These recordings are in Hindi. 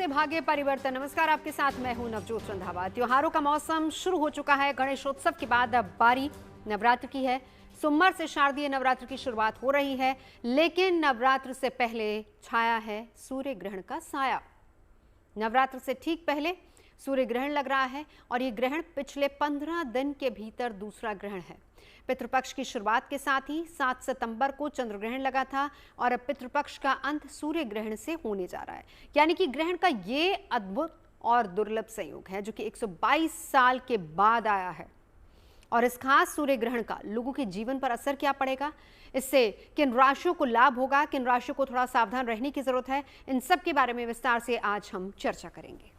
भाग्य परिवर्तन। नमस्कार, आपके साथ मैं हूं नवजोत रंधावा। त्योहारों का मौसम शुरू हो चुका है। गणेशोत्सव के बाद अब बारी नवरात्र की है। सोमवार से शारदीय नवरात्र की शुरुआत हो रही है, लेकिन नवरात्र से पहले छाया है सूर्य ग्रहण का साया। नवरात्र से ठीक पहले सूर्य ग्रहण लग रहा है और ये ग्रहण पिछले 15 दिन के भीतर दूसरा ग्रहण है। पितृपक्ष की शुरुआत के साथ ही 7 सितंबर को चंद्र ग्रहण लगा था और अब पितृपक्ष का अंत सूर्य ग्रहण से होने जा रहा है। यानी कि ग्रहण का ये अद्भुत और दुर्लभ संयोग है जो कि 122 साल के बाद आया है। और इस खास सूर्य ग्रहण का लोगों के जीवन पर असर क्या पड़ेगा, इससे किन राशियों को लाभ होगा, किन राशियों को थोड़ा सावधान रहने की जरूरत है, इन सब के बारे में विस्तार से आज हम चर्चा करेंगे।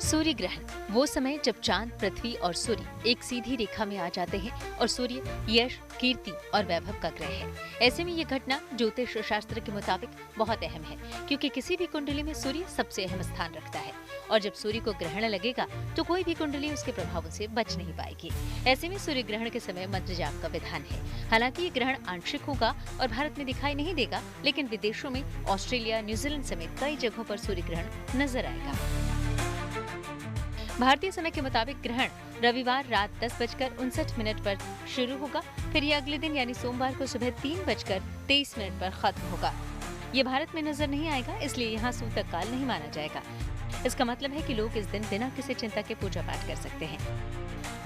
सूर्य ग्रहण वो समय जब चांद, पृथ्वी और सूर्य एक सीधी रेखा में आ जाते हैं और सूर्य यश, कीर्ति और वैभव का ग्रह है। ऐसे में ये घटना ज्योतिष शास्त्र के मुताबिक बहुत अहम है, क्योंकि किसी भी कुंडली में सूर्य सबसे अहम स्थान रखता है और जब सूर्य को ग्रहण लगेगा तो कोई भी कुंडली उसके प्रभावों से बच नहीं पाएगी। ऐसे में सूर्य ग्रहण के समय मंत्र जाप का विधान है। हालांकि ये ग्रहण आंशिक होगा और भारत में दिखाई नहीं देगा, लेकिन विदेशों में ऑस्ट्रेलिया, न्यूजीलैंड समेत कई जगहों पर सूर्य ग्रहण नजर आएगा। भारतीय समय के मुताबिक ग्रहण रविवार रात 10:59 पर शुरू होगा, फिर ये अगले दिन यानी सोमवार को सुबह 3:23 पर खत्म होगा। ये भारत में नजर नहीं आएगा, इसलिए यहाँ सूतक काल नहीं माना जाएगा। इसका मतलब है कि लोग इस दिन बिना किसी चिंता के पूजा पाठ कर सकते हैं।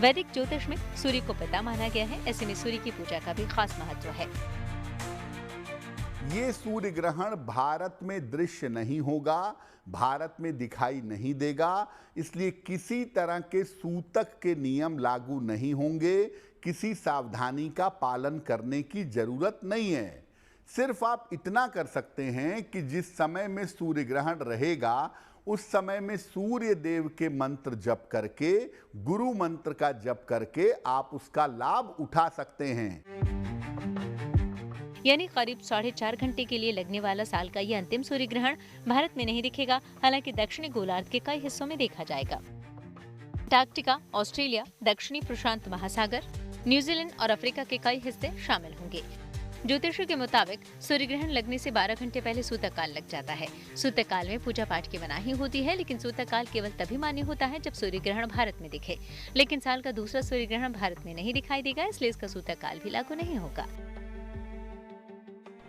वैदिक ज्योतिष में सूर्य को पिता माना गया है, ऐसे में सूर्य की पूजा का भी खास महत्व है। ये सूर्य ग्रहण भारत में दृश्य नहीं होगा, भारत में दिखाई नहीं देगा, इसलिए किसी तरह के सूतक के नियम लागू नहीं होंगे, किसी सावधानी का पालन करने की जरूरत नहीं है। सिर्फ आप इतना कर सकते हैं कि जिस समय में सूर्य ग्रहण रहेगा उस समय में सूर्य देव के मंत्र जप करके, गुरु मंत्र का जप करके आप उसका लाभ उठा सकते हैं। यानी करीब 4.5 घंटे के लिए लगने वाला साल का ये अंतिम सूर्य ग्रहण भारत में नहीं दिखेगा, हालांकि दक्षिणी गोलार्ध के कई हिस्सों में देखा जाएगा। अंटार्कटिका, ऑस्ट्रेलिया, दक्षिणी प्रशांत महासागर, न्यूजीलैंड और अफ्रीका के कई हिस्से शामिल होंगे। ज्योतिषियों के मुताबिक सूर्य ग्रहण लगने से 12 घंटे पहले सूतक काल लग जाता है। सूतक काल में पूजा पाठ की मनाही होती है, लेकिन सूतक काल केवल तभी मान्य होता है जब सूर्य ग्रहण भारत में दिखे। लेकिन साल का दूसरा सूर्य ग्रहण भारत में नहीं दिखाई देगा, इसलिए इसका सूतक काल भी लागू नहीं होगा।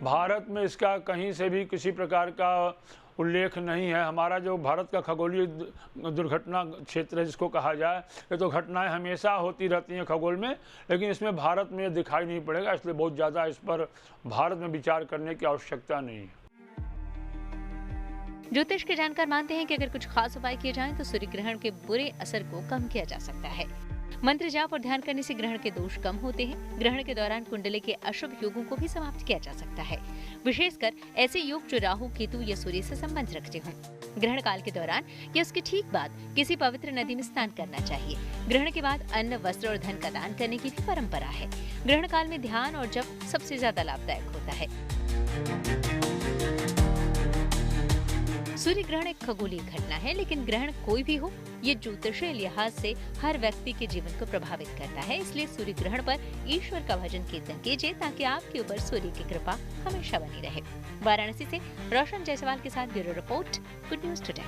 भारत में इसका कहीं से भी किसी प्रकार का उल्लेख नहीं है। हमारा जो भारत का खगोलीय दुर्घटना क्षेत्र है जिसको कहा जाए, ये तो घटनाएं हमेशा होती रहती हैं खगोल में, लेकिन इसमें भारत में ये दिखाई नहीं पड़ेगा, इसलिए बहुत ज़्यादा इस पर भारत में विचार करने की आवश्यकता नहीं है। ज्योतिष के जानकार मानते हैं कि अगर कुछ खास उपाय किए जाएं तो सूर्य ग्रहण के बुरे असर को कम किया जा सकता है। मंत्र जाप और ध्यान करने से ग्रहण के दोष कम होते हैं। ग्रहण के दौरान कुंडली के अशुभ योगों को भी समाप्त किया जा सकता है, विशेषकर ऐसे योग जो राहु, केतु या सूर्य से संबंध रखते हों। ग्रहण काल के दौरान या उसके ठीक बाद किसी पवित्र नदी में स्नान करना चाहिए। ग्रहण के बाद अन्न, वस्त्र और धन का दान करने की भी परंपरा है। ग्रहण काल में ध्यान और जप सबसे ज्यादा लाभदायक होता है। सूर्य ग्रहण एक खगोलीय घटना है, लेकिन ग्रहण कोई भी हो, ये ज्योतिषीय लिहाज से हर व्यक्ति के जीवन को प्रभावित करता है। इसलिए सूर्य ग्रहण पर ईश्वर का भजन कीर्तन कीजिए ताकि आपके ऊपर सूर्य की कृपा हमेशा बनी रहे। वाराणसी से रोशन जायसवाल के साथ bureau report, good news today.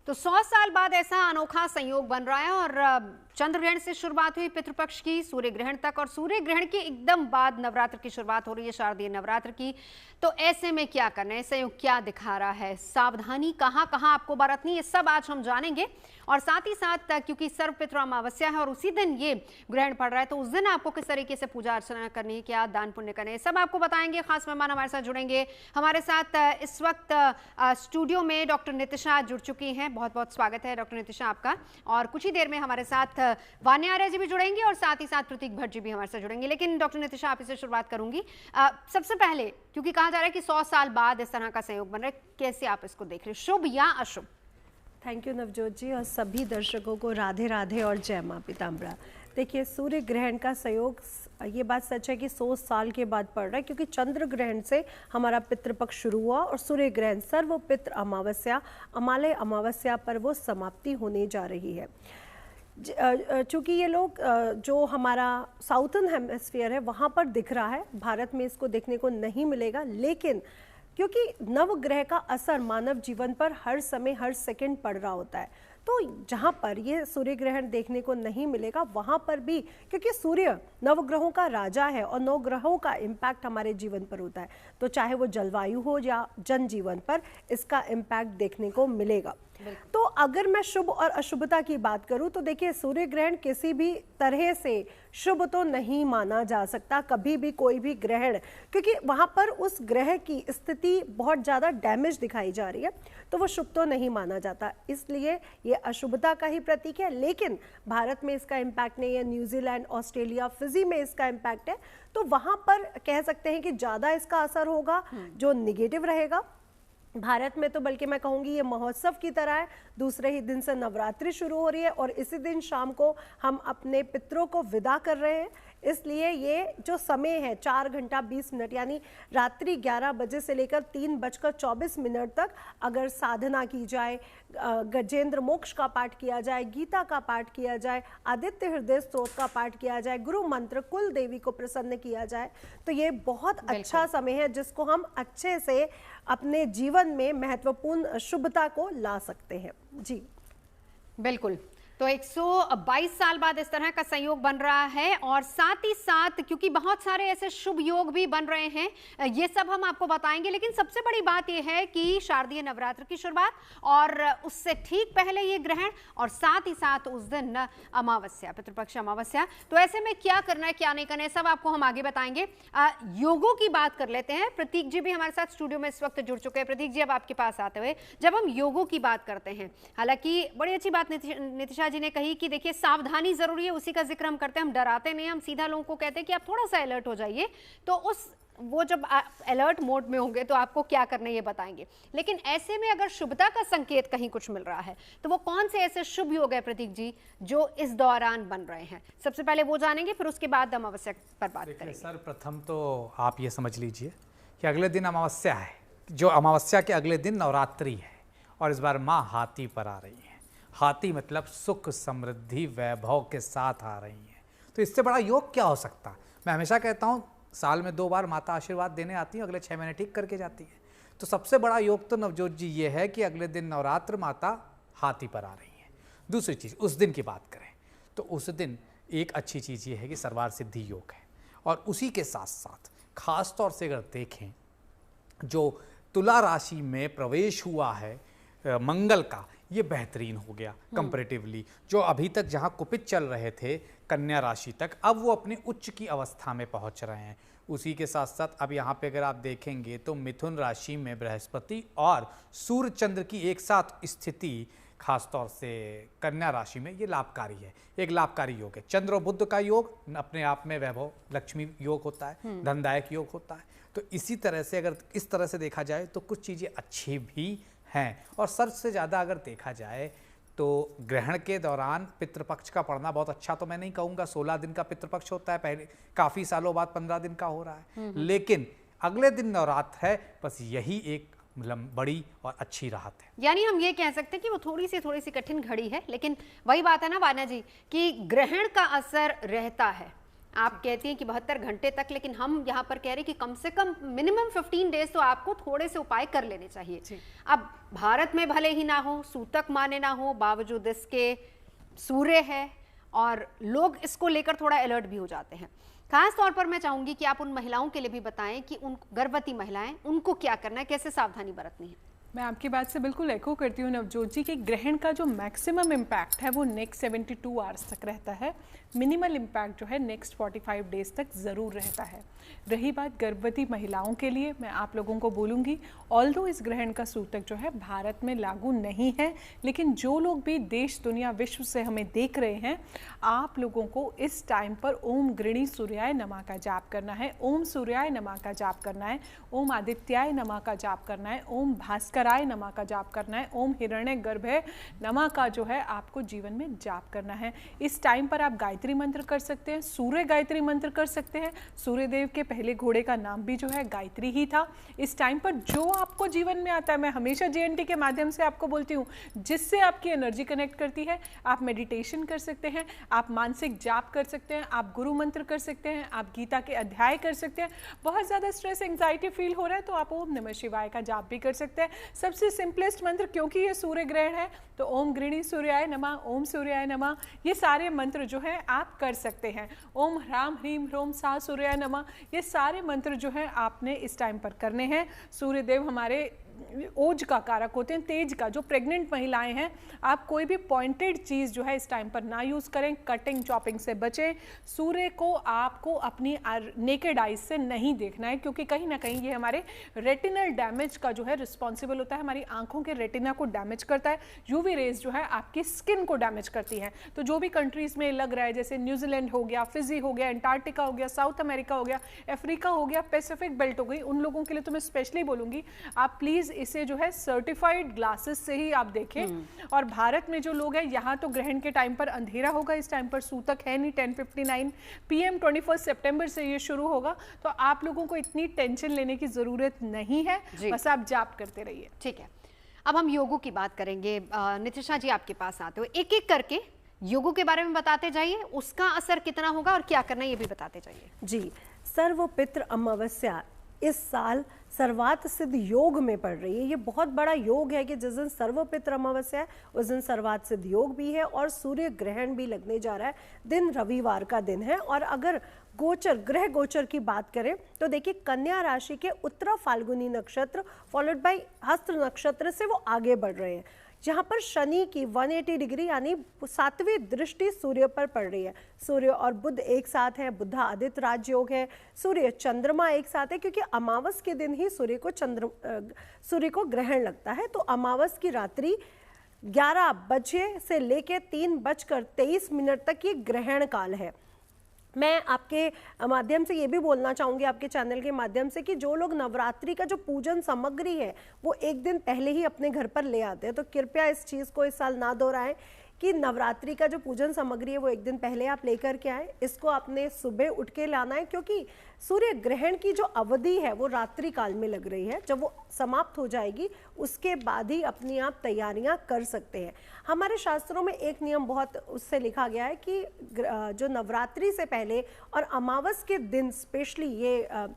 तो 100 साल बाद ऐसा अनोखा संयोग बन रहा है और चंद्र ग्रहण से शुरुआत हुई पितृपक्ष की सूर्य ग्रहण तक, और सूर्य ग्रहण के एकदम बाद नवरात्र की शुरुआत हो रही है, शारदीय नवरात्र की। तो ऐसे में क्या करना है, संयोग क्या दिखा रहा है, सावधानी कहाँ कहाँ आपको बरतनी, ये सब आज हम जानेंगे। और साथ ही साथ क्योंकि सर्वपितृ अमावस्या है और उसी दिन ये ग्रहण पड़ रहा है, तो उस दिन आपको किस तरीके से पूजा अर्चना करनी है, क्या दान पुण्य करने है, सब आपको बताएंगे। खास मेहमान हमारे साथ जुड़ेंगे। हमारे साथ इस वक्त स्टूडियो में डॉक्टर नितिशा जुड़ चुकी हैं। बहुत बहुत स्वागत है डॉक्टर नितिशा आपका। और कुछ ही देर में हमारे साथ वान्या आर्य जी भी जुड़ेंगे और साथ ही साथ प्रतीक भट्ट जी भी हमारे साथ जुड़ेंगे। लेकिन डॉक्टर नितिशा, आप इससे शुरुआत करूंगी। सबसे पहले, क्योंकि कहा जा रहा है कि 100 साल बाद इस तरह का संयोग बन रहा है, कैसे आप इसको देख रहे हैं, शुभ या अशुभ? थैंक यू नवजोत जी, और सभी दर्शकों को राधे राधे और जय माँ पीताम्बरा। देखिए, सूर्य ग्रहण का संयोग, ये बात सच है कि 100 साल के बाद पड़ रहा है, क्योंकि चंद्र ग्रहण से हमारा पितृपक्ष शुरू हुआ और सूर्य ग्रहण सर्व पितृ अमावस्या अमालय अमावस्या पर वो समाप्ति होने जा रही है। चूँकि ये लोग जो हमारा साउथर्न हेमिस्फीयर है वहाँ पर दिख रहा है, भारत में इसको देखने को नहीं मिलेगा, लेकिन क्योंकि नवग्रह का असर मानव जीवन पर हर समय हर सेकंड पड़ रहा होता है, तो जहाँ पर ये सूर्य ग्रहण देखने को नहीं मिलेगा वहाँ पर भी, क्योंकि सूर्य नवग्रहों का राजा है और नवग्रहों का इम्पैक्ट हमारे जीवन पर होता है, तो चाहे वो जलवायु हो या जनजीवन पर इसका इम्पैक्ट देखने को मिलेगा। तो अगर मैं शुभ और अशुभता की बात करूं तो देखिए, सूर्य ग्रहण किसी भी तरह से शुभ तो नहीं माना जा सकता, कभी भी कोई भी ग्रहण, क्योंकि वहां पर उस ग्रह की स्थिति बहुत ज़्यादा डैमेज दिखाई जा रही है, तो वो शुभ तो नहीं माना जाता, इसलिए ये अशुभता का ही प्रतीक है। लेकिन भारत में इसका इम्पैक्ट नहीं है, न्यूजीलैंड, ऑस्ट्रेलिया, फिजी में इसका इम्पैक्ट है, तो वहाँ पर कह सकते हैं कि ज़्यादा इसका असर होगा जो निगेटिव रहेगा। भारत में तो बल्कि मैं कहूँगी ये महोत्सव की तरह है, दूसरे ही दिन से नवरात्रि शुरू हो रही है और इसी दिन शाम को हम अपने पितरों को विदा कर रहे हैं, इसलिए ये जो समय है 4 घंटा 20 मिनट यानी रात्रि 11 बजे से लेकर 3:24 तक अगर साधना की जाए, गजेंद्र मोक्ष का पाठ किया जाए, गीता का पाठ किया जाए, आदित्य हृदय स्तोत्र का पाठ किया जाए, गुरु मंत्र, कुल देवी को प्रसन्न किया जाए, तो ये बहुत अच्छा समय है जिसको हम अच्छे से अपने जीवन में महत्वपूर्ण शुभता को ला सकते हैं। जी बिल्कुल, तो 122 साल बाद इस तरह का संयोग बन रहा है और साथ ही साथ क्योंकि बहुत सारे ऐसे शुभ योग भी बन रहे हैं, ये सब हम आपको बताएंगे, लेकिन सबसे बड़ी बात यह है कि शारदीय नवरात्र की शुरुआत और उससे ठीक पहले ये ग्रहण और साथ ही साथ उस दिन अमावस्या, पितृपक्ष अमावस्या। तो ऐसे में क्या करना है क्या नहीं करना है सब आपको हम आगे बताएंगे। योगों की बात कर लेते हैं, प्रतीक जी भी हमारे साथ स्टूडियो में इस वक्त जुड़ चुके हैं। प्रतीक जी, अब आपके पास आते हुए, जब हम योगों की बात करते हैं, हालांकि बड़ी अच्छी बात नितिशा जी ने कही कि देखिए सावधानी जरूरी है, उसी का जिक्र हम करते हैं, हम डराते नहीं, हम सीधा लोगों को कहते हैं कि आप थोड़ा सा अलर्ट हो जाइए, तो वो जब अलर्ट मोड में होंगे तो आपको क्या करना है ये बताएंगे। लेकिन ऐसे में अगर शुभता का संकेत कहीं कुछ मिल रहा है तो वो कौन से ऐसे शुभ योग है प्रतीक जी जो इस दौरान बन रहे हैं, सबसे पहले वो जानेंगे, फिर उसके बाद अमावस्या पर बात करेंगे। सर, प्रथम तो आप ये समझ लीजिए कि अगले दिन अमावस्या है, जो अमावस्या के अगले दिन नवरात्रि है और इस बार माँ हाथी पर आ रही है। हाथी मतलब सुख, समृद्धि, वैभव के साथ आ रही हैं, तो इससे बड़ा योग क्या हो सकता। मैं हमेशा कहता हूँ साल में 2 बार माता आशीर्वाद देने आती हैं, अगले 6 महीने ठीक करके जाती हैं, तो सबसे बड़ा योग तो नवजोत जी ये है कि अगले दिन नवरात्र माता हाथी पर आ रही हैं। दूसरी चीज़, उस दिन की बात करें तो उस दिन एक अच्छी चीज़ ये है कि सर्वार सिद्धि योग है, और उसी के साथ साथ खास तौर से अगर देखें जो तुला राशि में प्रवेश हुआ है मंगल का, ये बेहतरीन हो गया कंपैरेटिवली। जो अभी तक जहां कुपित चल रहे थे कन्या राशि तक, अब वो अपनी उच्च की अवस्था में पहुंच रहे हैं। उसी के साथ साथ अब यहाँ पे अगर आप देखेंगे तो मिथुन राशि में बृहस्पति और सूर्य चंद्र की एक साथ स्थिति खास तौर से कन्या राशि में ये लाभकारी है, एक लाभकारी योग है। चंद्र और बुध का योग अपने आप में वैभव लक्ष्मी योग होता है, धनदायक योग होता है। तो इसी तरह से अगर इस तरह से देखा जाए तो कुछ चीज़ें अच्छी भी हैं, और सबसे ज़्यादा अगर देखा जाए तो ग्रहण के दौरान पितृपक्ष का पड़ना बहुत अच्छा तो मैं नहीं कहूँगा, 16 दिन का पितृपक्ष होता है, पहले काफ़ी सालों बाद 15 दिन का हो रहा है, लेकिन अगले दिन नवरात्र है, बस यही एक बड़ी और अच्छी राहत है। यानी हम ये कह सकते हैं कि वो थोड़ी सी कठिन घड़ी है, लेकिन वही बात है ना वाना जी कि ग्रहण का असर रहता है। आप कहती हैं कि 72 घंटे तक, लेकिन हम यहाँ पर कह रहे हैं कि कम से कम मिनिमम 15 डेज तो आपको थोड़े से उपाय कर लेने चाहिए। अब भारत में भले ही ना हो, सूतक माने ना हो, बावजूद इसके सूर्य है और लोग इसको लेकर थोड़ा अलर्ट भी हो जाते हैं। खास तौर पर मैं चाहूंगी कि आप उन महिलाओं के लिए भी बताएं कि उन गर्भवती महिलाएं, उनको क्या करना है, कैसे सावधानी बरतनी है। मैं आपकी बात से बिल्कुल एको करती हूँ नवजोत जी कि ग्रहण का जो मैक्सिमम इम्पैक्ट है वो नेक्स्ट 72 आवर्स तक रहता है, मिनिमल इम्पैक्ट जो है नेक्स्ट 45 डेज तक ज़रूर रहता है। रही बात गर्भवती महिलाओं के लिए, मैं आप लोगों को बोलूँगी ऑल्दो इस ग्रहण का सूतक जो है भारत में लागू नहीं है, लेकिन जो लोग भी देश दुनिया विश्व से हमें देख रहे हैं, आप लोगों को इस टाइम पर ओम गृणी सूर्याय नमः का जाप करना है, ओम सूर्याय नमः का जाप करना है, ओम आदित्याय नमः का जाप करना है, ओम भास्कर भास्कराय नमः का जाप करना है, ओम हिरण्य गर्भे नमः का जो है आपको जीवन में जाप करना है। इस टाइम पर आप गायत्री मंत्र कर सकते हैं, सूर्य गायत्री मंत्र कर सकते हैं। सूर्य देव के पहले घोड़े का नाम भी जो है गायत्री ही था। इस टाइम पर जो आपको जीवन में आता है, मैं हमेशा JNT के माध्यम से आपको बोलती हूँ, जिससे आपकी एनर्जी कनेक्ट करती है, आप मेडिटेशन कर सकते हैं, आप मानसिक जाप कर सकते हैं, आप गुरु मंत्र कर सकते हैं, आप गीता के अध्याय कर सकते हैं। बहुत ज़्यादा स्ट्रेस एंजाइटी फील हो रहा है तो आप ओम नमः शिवाय का जाप भी कर सकते हैं। सबसे सिंपलेस्ट मंत्र, क्योंकि ये सूर्य ग्रहण है तो ओम गृणी सूर्याय नमः, ओम सूर्याय नमः, ये सारे मंत्र जो है आप कर सकते हैं। ओम ह्राम ह्रीम ह्रोम सा सूर्याय नमः, ये सारे मंत्र जो है आपने इस टाइम पर करने हैं। सूर्यदेव हमारे ओज का कारक होते हैं, तेज का। जो प्रेग्नेंट महिलाएं हैं, आप कोई भी पॉइंटेड चीज़ जो है इस टाइम पर ना यूज़ करें, कटिंग चॉपिंग से बचें। सूर्य को आपको अपनी नेकेड आइज से नहीं देखना है, क्योंकि कहीं ना कहीं ये हमारे रेटिनल डैमेज का जो है रिस्पॉन्सिबल होता है, हमारी आंखों के रेटिना को डैमेज करता है। यूवी रेज जो है आपकी स्किन को डैमेज करती है। तो जो भी कंट्रीज़ में लग रहा है, जैसे न्यूजीलैंड हो गया, फिजी हो गया, अंटार्कटिका हो गया, साउथ अमेरिका हो गया, अफ्रीका हो गया, पैसिफिक बेल्ट हो गई, उन लोगों के लिए तो मैं स्पेशली बोलूँगी आप प्लीज़ इसे जो है सर्टिफाइड ग्लासेस से ही आप देखें। और भारत में जो लोग हैं, यहाँ तो ग्रहण के टाइम पर अंधेरा होगा, इस टाइम पर सूतक है नहीं। 10:59 PM 21 सितंबर से ये शुरू होगा, तो आप लोगों को इतनी टेंशन लेने की जरूरत नहीं है, बस आप जाप करते रहिए। ठीक है, अब हम योगों की बात करेंगे। नितिशा जी आपके पास आते हो, एक एक करके योगों के बारे में बताते जाइए, उसका असर कितना होगा और क्या करना है ये भी बताते जाइए। जी, सर्वपित्र अमावस्या इस साल सर्वात सिद्ध योग में पड़ रही है। ये बहुत बड़ा योग है कि जिस दिन सर्वपित्र अमावस्या है उस दिन सर्वात सिद्ध योग भी है और सूर्य ग्रहण भी लगने जा रहा है। दिन रविवार का दिन है। और अगर गोचर, ग्रह गोचर की बात करें तो देखिए, कन्या राशि के उत्तरा फाल्गुनी नक्षत्र फॉलोड बाय हस्त नक्षत्र से वो आगे बढ़ रहे हैं, जहाँ पर शनि की 180 डिग्री यानी 7वीं दृष्टि सूर्य पर पड़ रही है। सूर्य और बुध एक साथ है, बुधा आदित्य राजयोग है, सूर्य चंद्रमा एक साथ है, क्योंकि अमावस के दिन ही सूर्य को ग्रहण लगता है। तो अमावस की रात्रि 11 बजे से लेकर 3:23 तक ये ग्रहण काल है। मैं आपके माध्यम से ये भी बोलना चाहूँगी, आपके चैनल के माध्यम से, कि जो लोग नवरात्रि का जो पूजन सामग्री है वो एक दिन पहले ही अपने घर पर ले आते हैं, तो कृपया इस चीज़ को इस साल ना दोहराएं कि नवरात्रि का जो पूजन सामग्री है वो एक दिन पहले आप लेकर के आए। इसको आपने सुबह उठ के लाना है, क्योंकि सूर्य ग्रहण की जो अवधि है वो रात्रि काल में लग रही है। जब वो समाप्त हो जाएगी उसके बाद ही अपनी आप तैयारियां कर सकते हैं। हमारे शास्त्रों में एक नियम बहुत उससे लिखा गया है कि जो नवरात्रि से पहले और अमावस के दिन स्पेशली, ये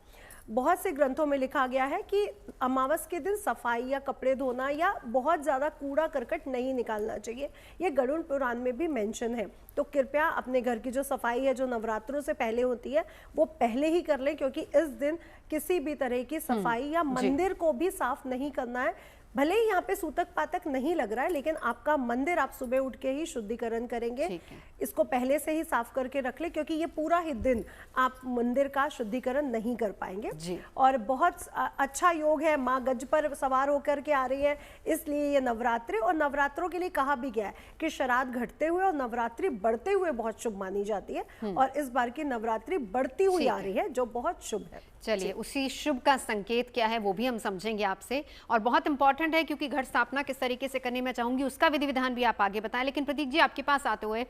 बहुत से ग्रंथों में लिखा गया है कि अमावस के दिन सफाई या कपड़े धोना या बहुत ज़्यादा कूड़ा करकट नहीं निकालना चाहिए। ये गरुड़ पुराण में भी मेंशन है। तो कृपया अपने घर की जो सफाई है जो नवरात्रों से पहले होती है वो पहले ही कर लें, क्योंकि इस दिन किसी भी तरह की सफाई या मंदिर को भी साफ नहीं करना है। भले ही यहाँ पे सूतक पातक नहीं लग रहा है, लेकिन आपका मंदिर आप सुबह उठ के ही शुद्धिकरण करेंगे। इसको पहले से ही साफ करके रख ले, क्योंकि ये पूरा ही दिन आप मंदिर का शुद्धिकरण नहीं कर पाएंगे। और बहुत अच्छा योग है, माँ गज पर सवार होकर के आ रही है, इसलिए ये नवरात्रि और नवरात्रों के लिए कहा भी गया है कि श्राद्ध घटते हुए और नवरात्रि बढ़ते हुए बहुत शुभ मानी जाती है। और इस बार की नवरात्रि बढ़ती हुई आ रही है, जो बहुत शुभ है। चलिए, उसी शुभ का संकेत क्या है वो भी हम समझेंगे आपसे, और बहुत इंपॉर्टेंट है क्योंकि घट स्थापना किस तरीके से करनी मैं चाहूंगी उसका विधि विधान भी आप आगे बताएं। लेकिन प्रतीक जी, आपके पास आते हुए,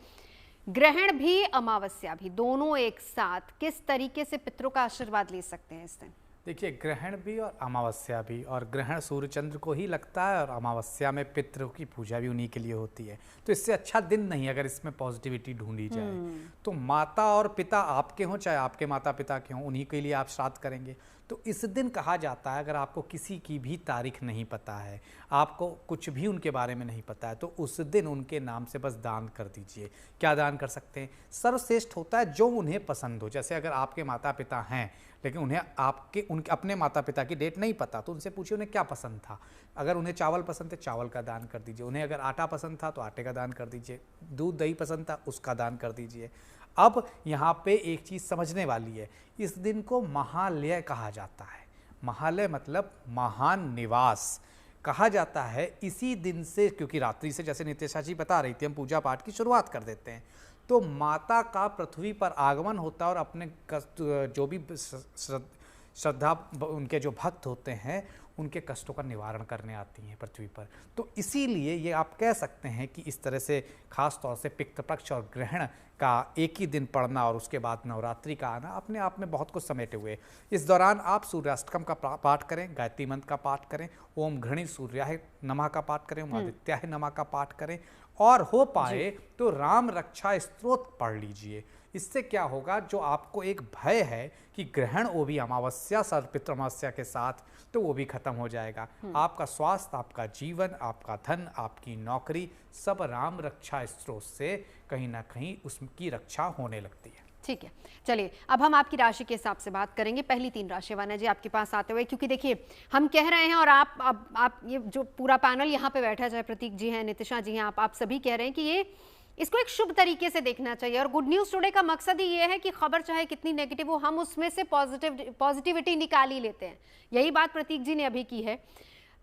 ग्रहण भी अमावस्या भी दोनों एक साथ किस तरीके से पितरों का आशीर्वाद ले सकते हैं इस दिन? देखिए, ग्रहण भी और अमावस्या भी, और ग्रहण सूर्य चंद्र को ही लगता है और अमावस्या में पितरों की पूजा भी उन्हीं के लिए होती है। तो इससे अच्छा दिन नहीं अगर इसमें पॉजिटिविटी ढूंढी जाए। तो माता और पिता आपके हों चाहे आपके माता पिता के हों, उन्हीं के लिए आप श्राद्ध करेंगे। तो इस दिन कहा जाता है, अगर आपको किसी की भी तारीख नहीं पता है, आपको कुछ भी उनके बारे में नहीं पता है, तो उस दिन उनके नाम से बस दान कर दीजिए। क्या दान कर सकते हैं? सर्वश्रेष्ठ होता है जो उन्हें पसंद हो। जैसे अगर आपके माता पिता हैं लेकिन उन्हें उनके अपने माता पिता की डेट नहीं पता, तो उनसे पूछिए उन्हें क्या पसंद था। अगर उन्हें चावल पसंद थे, चावल का दान कर दीजिए। उन्हें अगर आटा पसंद था तो आटे का दान कर दीजिए। दूध दही पसंद था, उसका दान कर दीजिए। अब यहाँ पे एक चीज़ समझने वाली है, इस दिन को महालय कहा जाता है। महालय मतलब महान निवास कहा जाता है इसी दिन से, क्योंकि रात्रि से, जैसे नितिशा जी बता रही थी, हम पूजा पाठ की शुरुआत कर देते हैं। तो माता का पृथ्वी पर आगमन होता है और अपने जो भी श्रद्धा उनके जो भक्त होते हैं उनके कष्टों का निवारण करने आती हैं पृथ्वी पर। तो इसीलिए ये आप कह सकते हैं कि इस तरह से खास तौर से पितृपक्ष और ग्रहण का एक ही दिन पड़ना और उसके बाद नवरात्रि का आना अपने आप में बहुत कुछ समेटे हुए। इस दौरान आप सूर्याष्टकम का पाठ करें, गायत्री मंत्र का पाठ करें, ओम घृणी सूर्याय नमः का पाठ करें, ओम आदित्याय नमः का पाठ करें, और हो पाए तो राम रक्षा स्तोत्र पढ़ लीजिए। इससे क्या होगा, जो आपको एक भय है कि ग्रहण वो भी अमावस्या सर्वपितृ अमावस्या के साथ, तो वो भी खत्म हो जाएगा। आपका स्वास्थ्य, आपका जीवन, आपका धन, आपकी नौकरी, सब राम रक्षा स्त्रोत से कहीं ना कहीं उसकी रक्षा होने लगती है। ठीक है, चलिए अब हम आपकी राशि के हिसाब से बात करेंगे। पहली 3 राशि वाना जी आपके पास आते हुए, क्योंकि देखिए हम कह रहे हैं और आप ये जो पूरा पैनल यहाँ पे बैठा, चाहे प्रतीक जी हैं, नितिशा जी हैं, आप सभी कह रहे हैं कि ये इसको एक शुभ तरीके से देखना चाहिए। और गुड न्यूज़ टुडे का मकसद ही ये है कि खबर चाहे कितनी नेगेटिव हो, हम उसमें से पॉजिटिविटी निकाल ही लेते हैं। यही बात प्रतीक जी ने अभी की है।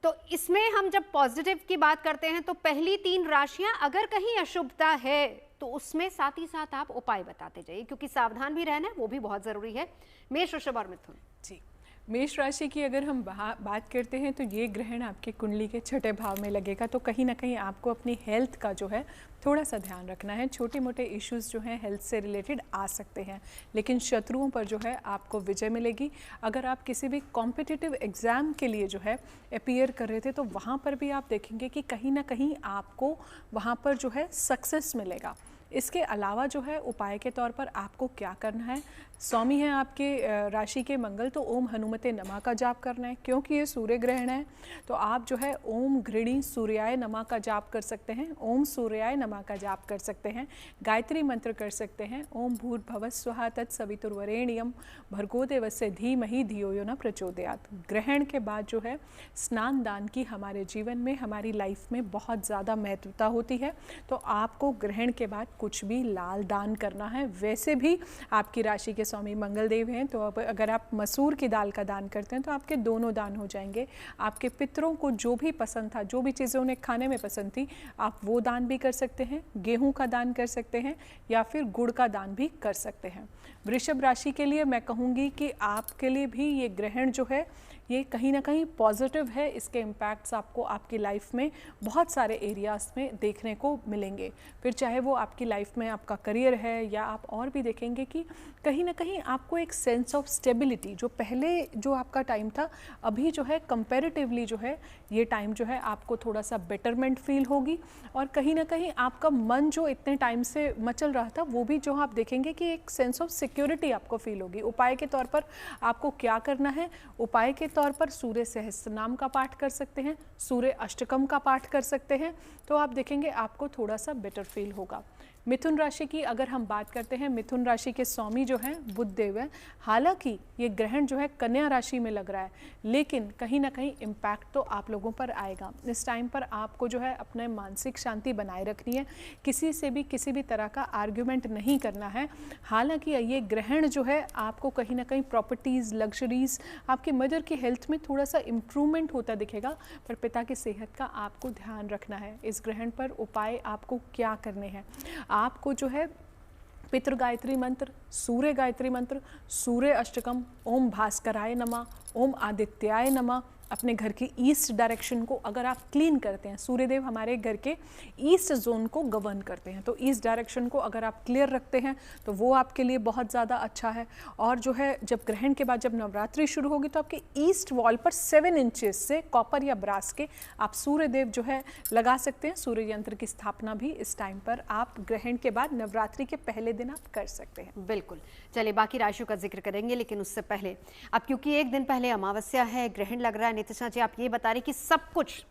तो इसमें हम जब पॉजिटिव की बात करते हैं तो पहली 3 राशियां अगर कहीं अशुभता है तो उसमें साथ ही साथ आप उपाय बताते जाइए, क्योंकि सावधान भी रहना है, वो भी बहुत जरूरी है। मेष, वृषभ और मिथुन। जी, मेष राशि की अगर हम बात करते हैं तो ये ग्रहण आपके कुंडली के 6ठे भाव में लगेगा, तो कहीं ना कहीं आपको अपनी हेल्थ का जो है थोड़ा सा ध्यान रखना है। छोटे मोटे इश्यूज जो हैं हेल्थ से रिलेटेड आ सकते हैं, लेकिन शत्रुओं पर जो है आपको विजय मिलेगी। अगर आप किसी भी कॉम्पिटिटिव एग्ज़ाम के लिए जो है अपीयर कर रहे थे तो वहाँ पर भी आप देखेंगे कि कहीं ना कहीं आपको वहाँ पर जो है सक्सेस मिलेगा। इसके अलावा जो है उपाय के तौर पर आपको क्या करना है, स्वामी है आपके राशि के मंगल, तो ओम हनुमते नमः का जाप करना है। क्योंकि ये सूर्य ग्रहण है तो आप जो है ओम घृणी सूर्याय नमः का जाप कर सकते हैं, ओम सूर्याय नमः का जाप कर सकते हैं, गायत्री मंत्र कर सकते हैं, ओम भूर्भुवः स्वः तत्सवितुर्वरेण्यं भर्गो देवस्य धीमहि धियो यो न प्रचोदयात्। ग्रहण के बाद जो है स्नान दान की हमारे जीवन में, हमारी लाइफ में बहुत ज़्यादा महत्वता होती है, तो आपको ग्रहण के बाद कुछ भी लाल दान करना है। वैसे भी आपकी राशि के स्वामी मंगल देव हैं, तो अब अगर आप मसूर की दाल का दान करते हैं तो आपके दोनों दान हो जाएंगे। आपके पितरों को जो भी पसंद था, जो भी चीज़ें उन्हें खाने में पसंद थी, आप वो दान भी कर सकते हैं। गेहूं का दान कर सकते हैं या फिर गुड़ का दान भी कर सकते हैं। वृषभ राशि के लिए मैं कहूँगी कि आपके लिए भी ये ग्रहण जो है ये कहीं ना कहीं पॉजिटिव है। इसके इम्पैक्ट्स आपको आपकी लाइफ में बहुत सारे एरियाज़ में देखने को मिलेंगे। फिर चाहे वो आपकी लाइफ में आपका करियर है या आप और भी देखेंगे कि कहीं ना कहीं आपको एक सेंस ऑफ स्टेबिलिटी, जो पहले जो आपका टाइम था, अभी जो है कंपैरेटिवली जो है ये टाइम जो है आपको थोड़ा सा बेटरमेंट फील होगी। और कहीं ना कहीं आपका मन जो इतने टाइम से मचल रहा था वो भी जो आप देखेंगे कि एक सेंस ऑफ सिक्योरिटी आपको फील होगी। उपाय के तौर पर आपको क्या करना है, उपाय के तौर पर सूर्य सहस्त्रनाम का पाठ कर सकते हैं, सूर्य अष्टकम का पाठ कर सकते हैं, तो आप देखेंगे आपको थोड़ा सा बेटर फील होगा। मिथुन राशि की अगर हम बात करते हैं, मिथुन राशि के स्वामी जो हैं बुध देव हैं। हालांकि ये ग्रहण जो है कन्या राशि में लग रहा है, लेकिन कहीं ना कहीं इम्पैक्ट तो आप लोगों पर आएगा। इस टाइम पर आपको जो है अपने मानसिक शांति बनाए रखनी है, किसी से भी किसी भी तरह का आर्ग्यूमेंट नहीं करना है। हालांकि ये ग्रहण जो है आपको कहीं ना कहीं प्रॉपर्टीज़, लग्जरीज, आपके मदर की हेल्थ में थोड़ा सा इम्प्रूवमेंट होता दिखेगा, पर पिता की सेहत का आपको ध्यान रखना है। इस ग्रहण पर उपाय आपको क्या करने हैं, आपको जो है पितृ गायत्री मंत्र, सूर्य गायत्री मंत्र, सूर्य अष्टकम, ओम भास्कराय नमः, ओम आदित्याय नमः, अपने घर की ईस्ट डायरेक्शन को अगर आप क्लीन करते हैं, सूर्यदेव हमारे घर के ईस्ट जोन को गवर्न करते हैं, तो ईस्ट डायरेक्शन को अगर आप क्लियर रखते हैं तो वो आपके लिए बहुत ज़्यादा अच्छा है। और जो है जब ग्रहण के बाद जब नवरात्रि शुरू होगी तो आपके ईस्ट वॉल पर 7 इंचेस से कॉपर या ब्रास के आप सूर्यदेव जो है लगा सकते हैं। सूर्य यंत्र की स्थापना भी इस टाइम पर आप ग्रहण के बाद नवरात्रि के पहले दिन आप कर सकते हैं। बिल्कुल, चलिए बाकी राशियों का जिक्र करेंगे, लेकिन उससे पहले अब क्योंकि एक दिन पहले अमावस्या है, ग्रहण लग रहा है, नितिशा जी आप ये बता रही कि सब कुछ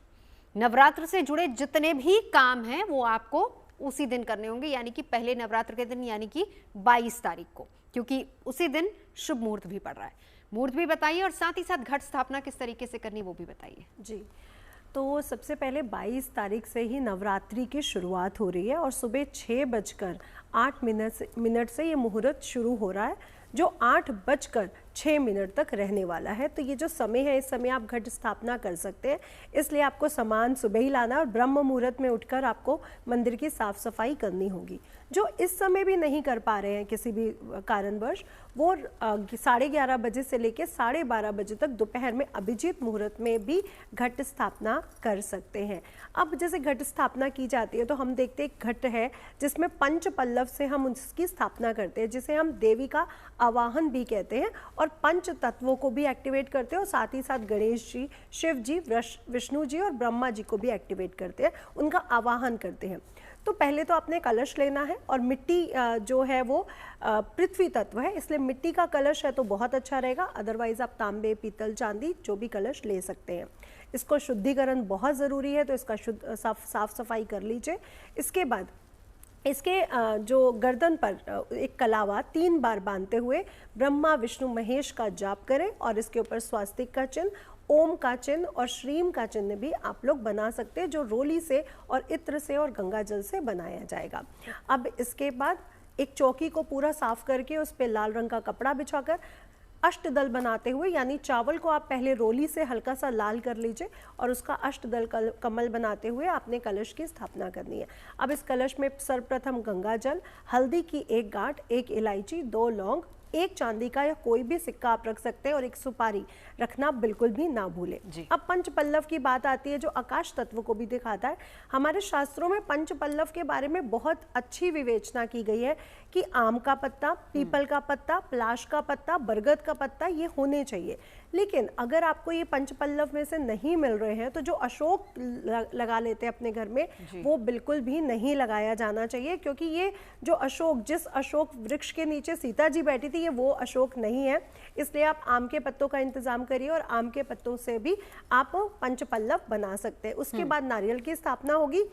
नवरात्र से जुड़े जितने भी काम हैं वो आपको उसी दिन करने होंगे, यानी कि पहले नवरात्र के दिन, यानी कि 22 तारीख को, क्योंकि उसी दिन शुभ मुहूर्त भी पड़ रहा है। मुहूर्त भी बताइए और साथ ही साथ घट स्थापना किस तरीके से करनी वो भी बताइए। जी, तो सबसे पहले 22 तारीख से ही नवरात्रि की शुरुआत हो रही है और सुबह 6:08 से ये मुहूर्त शुरू हो रहा है। जो 8:06 तक रहने वाला है। तो ये जो समय है, इस समय आप घट स्थापना कर सकते हैं, इसलिए आपको सामान सुबह ही लाना और ब्रह्म मुहूर्त में उठकर आपको मंदिर की साफ सफाई करनी होगी। जो इस समय भी नहीं कर पा रहे हैं किसी भी कारणवश, वो 11:30 बजे से लेकर 12:30 बजे तक दोपहर में अभिजीत मुहूर्त में भी घट स्थापना कर सकते हैं। अब जैसे घट स्थापना की जाती है तो हम देखते हैं घट है जिसमें पंच पल्लव से हम उसकी स्थापना करते हैं, जिसे हम देवी का आवाहन भी कहते हैं, और पंच तत्वों को भी एक्टिवेट करते हैं, और साथ ही साथ गणेश जी, शिव जी, विष्णु जी और ब्रह्मा जी को भी एक्टिवेट करते हैं, उनका आवाहन करते हैं। तो पहले तो आपने कलश लेना है, और मिट्टी जो है वो पृथ्वी तत्व है, इसलिए मिट्टी का कलश है तो बहुत अच्छा रहेगा। अदरवाइज आप तांबे, पीतल, चांदी जो भी कलश ले सकते हैं। इसको शुद्धिकरण बहुत ज़रूरी है, तो इसका साफ सफाई कर लीजिए। इसके बाद इसके जो गर्दन पर एक कलावा 3 बार बांधते हुए ब्रह्मा, विष्णु, महेश का जाप करें, और इसके ऊपर स्वास्तिक का चिन्ह, ओम का चिन्ह और श्रीम का चिन्ह भी आप लोग बना सकते हैं, जो रोली से और इत्र से और गंगा जल से बनाया जाएगा। अब इसके बाद एक चौकी को पूरा साफ करके उस पर लाल रंग का कपड़ा बिछाकर अष्टदल बनाते हुए, यानी चावल को आप पहले रोली से हल्का सा लाल कर लीजिए और उसका अष्टदल कमल बनाते हुए आपने कलश की स्थापना करनी है। अब इस कलश में सर्वप्रथम गंगा जल, हल्दी की 1 गांठ, 1 इलायची, 2 लौंग, 1 चांदी का या कोई भी सिक्का आप रख सकते हैं, और 1 सुपारी रखना बिल्कुल भी ना भूलें। अब पंच पल्लव की बात आती है, जो आकाश तत्व को भी दिखाता है। हमारे शास्त्रों में पंच पल्लव के बारे में बहुत अच्छी विवेचना की गई है कि आम का पत्ता, पीपल का पत्ता, पलाश का पत्ता, बरगद का पत्ता ये होने चाहिए। लेकिन अगर आपको ये पंच पल्लव में से नहीं मिल रहे हैं तो जो अशोक लगा लेते हैं अपने घर में, वो बिल्कुल भी नहीं लगाया जाना चाहिए, क्योंकि ये जो अशोक, जिस अशोक वृक्ष के नीचे सीता जी बैठी थी, ये वो अशोक नहीं है। इसलिए आप आम के पत्तों का इंतजाम करिए, और आम के पत्तों से भी आप पंच पल्लव बना सकते हैं। उसके बाद नारियल की स्थापना होगी।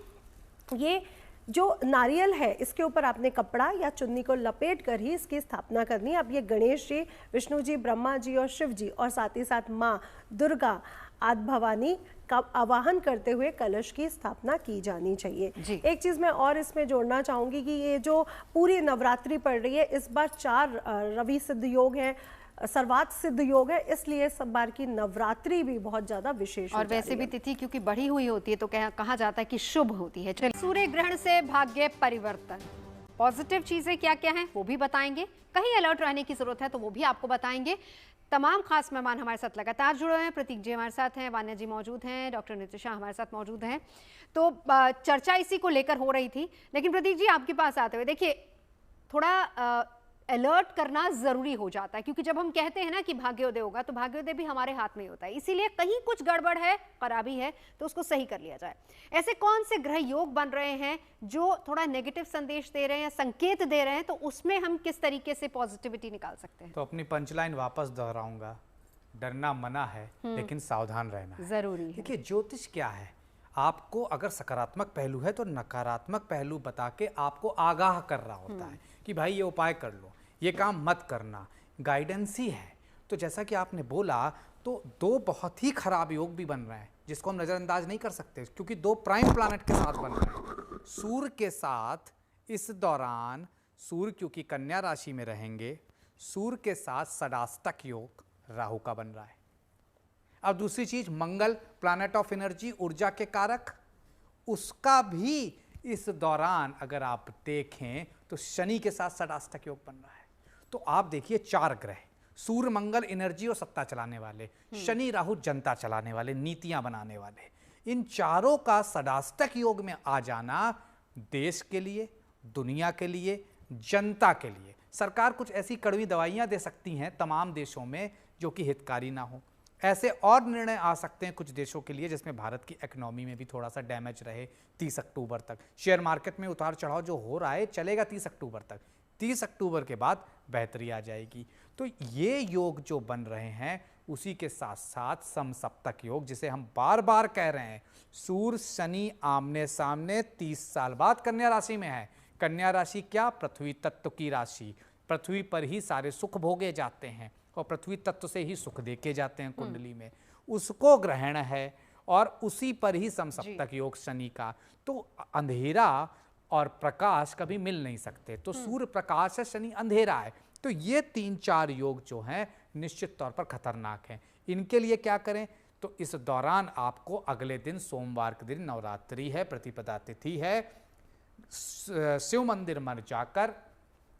ये जो नारियल है, इसके ऊपर आपने कपड़ा या चुन्नी को लपेट कर ही इसकी स्थापना करनी है। अब ये गणेश जी, विष्णु जी, ब्रह्मा जी और शिव जी, और साथ ही साथ माँ दुर्गा, आदि भवानी का आवाहन करते हुए कलश की स्थापना की जानी चाहिए। एक चीज़ मैं और इसमें जोड़ना चाहूँगी कि ये जो पूरी नवरात्रि पड़ रही है, इस बार 4 रवि सिद्ध योग हैं, सर्वात सिद्ध योग है, इसलिए सब बार की नवरात्रि भी बहुत ज्यादा विशेष और वैसे भी तिथि क्योंकि बढ़ी हुई होती है तो कहा जाता है कि शुभ होती है। चलिए, सूर्य ग्रहण से भाग्य परिवर्तन, पॉजिटिव चीजें क्या क्या हैं वो भी बताएंगे, कहीं अलर्ट रहने की जरूरत है तो वो भी आपको बताएंगे। तमाम खास मेहमान हमारे साथ लगातार जुड़े हैं। प्रतीक जी हमारे साथ हैं, वान्या जी मौजूद हैं, डॉक्टर नितिशा हमारे साथ मौजूद हैं। तो चर्चा इसी को लेकर हो रही थी, लेकिन प्रतीक जी आपके पास आते हुए देखिए, थोड़ा अलर्ट करना जरूरी हो जाता है, क्योंकि जब हम कहते हैं ना कि भाग्योदय होगा तो भाग्योदय भी हमारे हाथ में ही होता है। इसीलिए कहीं कुछ गड़बड़ है, खराबी है, तो उसको सही कर लिया जाए। ऐसे कौन से ग्रह योग बन रहे हैं जो थोड़ा नेगेटिव संदेश दे रहे हैं या संकेत दे रहे हैं, तो उसमें हम किस तरीके से पॉजिटिविटी निकाल सकते हैं? तो अपनी पंचलाइन वापस दोहराऊंगा, डरना मना है लेकिन सावधान रहना जरूरी है। देखिए, ज्योतिष क्या है, आपको अगर सकारात्मक पहलू है तो नकारात्मक पहलू बता के आपको आगाह कर रहा होता है कि भाई ये उपाय कर लो, ये काम मत करना, गाइडेंस ही है। तो जैसा कि आपने बोला, तो 2 बहुत ही खराब योग भी बन रहे हैं जिसको हम नज़रअंदाज नहीं कर सकते, क्योंकि 2 प्राइम प्लैनेट के साथ बन रहे हैं। सूर्य के साथ इस दौरान, सूर्य क्योंकि कन्या राशि में रहेंगे, सूर्य के साथ षडाष्टक योग राहु का बन रहा है। अब दूसरी चीज, मंगल प्लैनेट ऑफ एनर्जी, ऊर्जा के कारक, उसका भी इस दौरान अगर आप देखें तो शनि के साथ षडाष्टक योग बन रहा है। तो आप देखिए 4 ग्रह, सूर्य मंगल एनर्जी और सत्ता चलाने वाले, शनि राहु जनता चलाने वाले, नीतियां बनाने वाले, इन चारों का षडाष्टक योग में आ जाना देश के लिए, दुनिया के लिए, जनता के लिए, सरकार कुछ ऐसी कड़वी दवाइयां दे सकती हैं तमाम देशों में जो कि हितकारी ना हो। ऐसे और निर्णय आ सकते हैं कुछ देशों के लिए जिसमें भारत की इकोनॉमी में भी थोड़ा सा डैमेज रहे 30 अक्टूबर तक। शेयर मार्केट में उतार चढ़ाव जो हो रहा है चलेगा 30 अक्टूबर तक, 30 अक्टूबर के बाद बेहतरी आ जाएगी। तो ये योग जो बन रहे हैं, उसी के साथ साथ समसप्तक योग, जिसे हम बार बार कह रहे हैं, सूर्य शनि आमने सामने 30 साल बाद कन्या राशि में है। कन्या राशि क्या? पृथ्वी तत्व की राशि, पृथ्वी पर ही सारे सुख भोगे जाते हैं और पृथ्वी तत्व से ही सुख देके जाते हैं कुंडली में, उसको ग्रहण है और उसी पर ही समसप्तक योग शनि का। तो अंधेरा और प्रकाश कभी मिल नहीं सकते। तो सूर्य प्रकाश है, शनि अंधेरा है। तो ये 3-4 योग जो हैं निश्चित तौर पर खतरनाक हैं। इनके लिए क्या करें? तो इस दौरान आपको अगले दिन सोमवार के दिन नवरात्रि है, प्रतिपदा तिथि है, शिव मंदिर में जाकर